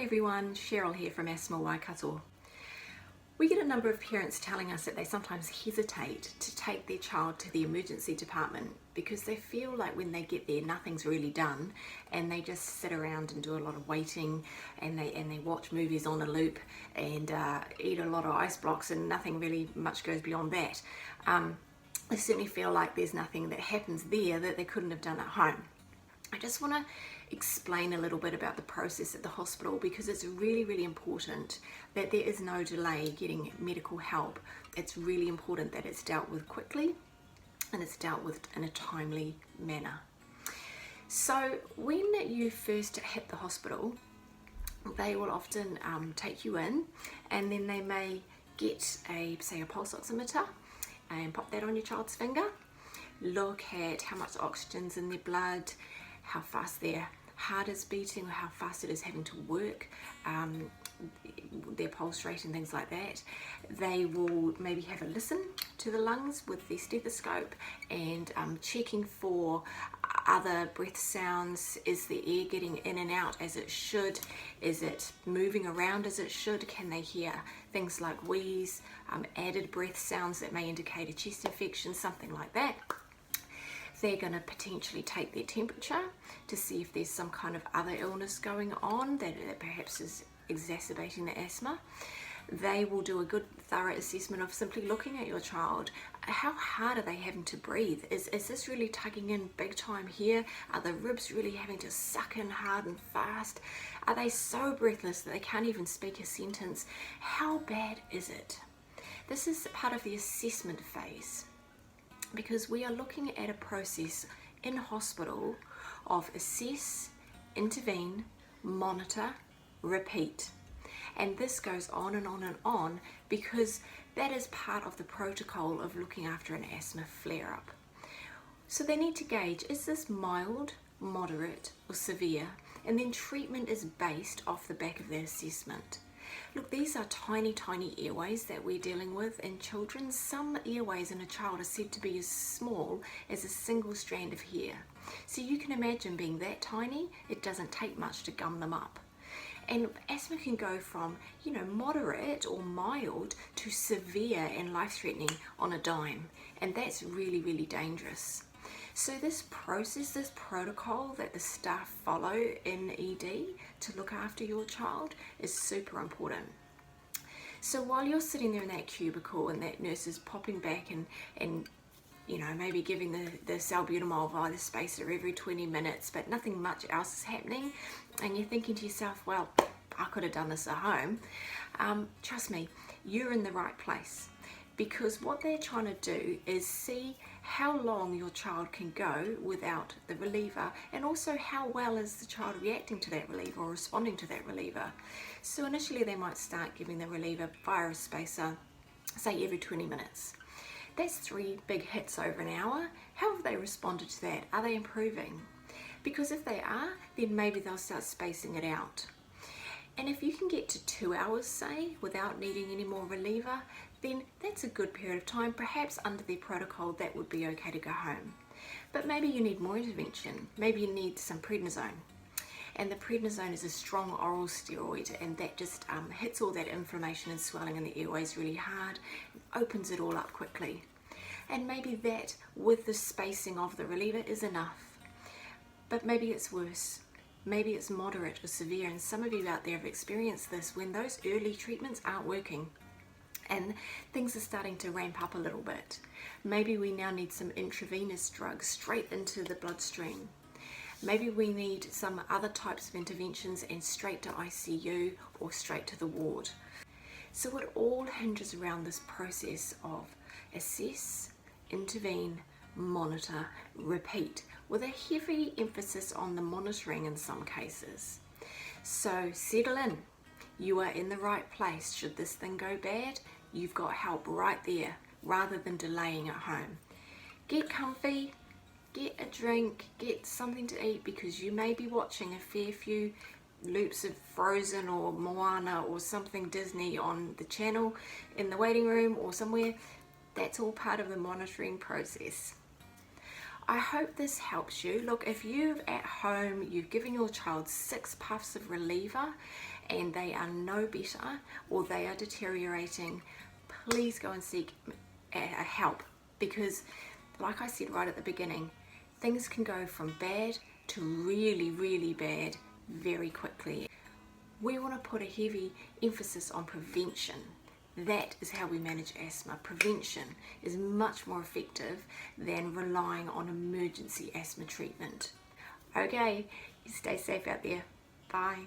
Hi everyone, Cheryl here from Asthma Waikato. We get a number of parents telling us that they sometimes hesitate to take their child to the emergency department because they feel like when they get there nothing's really done and they just sit around and do a lot of waiting and they watch movies on a loop and eat a lot of ice blocks and nothing really much goes beyond that. They certainly feel like there's nothing that happens there that they couldn't have done at home. I just want to explain a little bit about the process at the hospital because it's really, really important that there is no delay getting medical help. It's really important that it's dealt with quickly and it's dealt with in a timely manner. So when you first hit the hospital, they will often take you in and then they may get say a pulse oximeter and pop that on your child's finger, look at how much oxygen's in their blood, how fast their heart is beating or how fast it is having to work, their pulse rate and things like that. They will maybe have a listen to the lungs with their stethoscope and checking for other breath sounds. Is the air getting in and out as it should? Is it moving around as it should? Can they hear things like wheeze, added breath sounds that may indicate a chest infection, something like that? They're going to potentially take their temperature to see if there's some kind of other illness going on that perhaps is exacerbating the asthma. They will do a good thorough assessment of simply looking at your child. How hard are they having to breathe? Is this really tugging in big time here? Are the ribs really having to suck in hard and fast? Are they so breathless that they can't even speak a sentence? How bad is it? This is part of the assessment phase, because we are looking at a process in hospital of assess, intervene, monitor, repeat. And this goes on and on and on because that is part of the protocol of looking after an asthma flare-up. So they need to gauge, is this mild, moderate or severe? And then treatment is based off the back of their assessment. Look, these are tiny, tiny airways that we're dealing with in children. Some airways in a child are said to be as small as a single strand of hair. So you can imagine being that tiny, it doesn't take much to gum them up. And asthma can go from, moderate or mild to severe and life-threatening on a dime. And that's really, really dangerous. So this process, this protocol that the staff follow in ED to look after your child is super important. So while you're sitting there in that cubicle and that nurse is popping back and maybe giving the salbutamol via the spacer every 20 minutes, but nothing much else is happening, and you're thinking to yourself, well, I could have done this at home, trust me, you're in the right place. Because what they're trying to do is see how long your child can go without the reliever, and also how well is the child reacting to that reliever or responding to that reliever. So initially they might start giving the reliever via a spacer, say every 20 minutes. That's 3 big hits over an hour. How have they responded to that? Are they improving? Because if they are, then maybe they'll start spacing it out. And if you can get to 2 hours, say, without needing any more reliever, then that's a good period of time. Perhaps under their protocol that would be okay to go home. But maybe you need more intervention. Maybe you need some prednisone. And the prednisone is a strong oral steroid, and that just hits all that inflammation and swelling in the airways really hard, opens it all up quickly. And maybe that, with the spacing of the reliever, is enough. But maybe it's worse. Maybe it's moderate or severe, and some of you out there have experienced this when those early treatments aren't working and things are starting to ramp up a little bit. Maybe we now need some intravenous drugs straight into the bloodstream. Maybe we need some other types of interventions and straight to ICU or straight to the ward. So it all hinges around this process of assess, intervene, monitor, repeat, with a heavy emphasis on the monitoring in some cases. So settle in. You are in the right place. Should this thing go bad, you've got help right there rather than delaying at home. Get comfy, get a drink, get something to eat, because you may be watching a fair few loops of Frozen or Moana or something Disney on the channel in the waiting room or somewhere. That's all part of the monitoring process. I hope this helps you. Look, if you've at home, you've given your child 6 puffs of reliever and they are no better or they are deteriorating, please go and seek help, because like I said right at the beginning, things can go from bad to really, really bad very quickly. We want to put a heavy emphasis on prevention. That is how we manage asthma. Prevention is much more effective than relying on emergency asthma treatment. Okay, stay safe out there. Bye.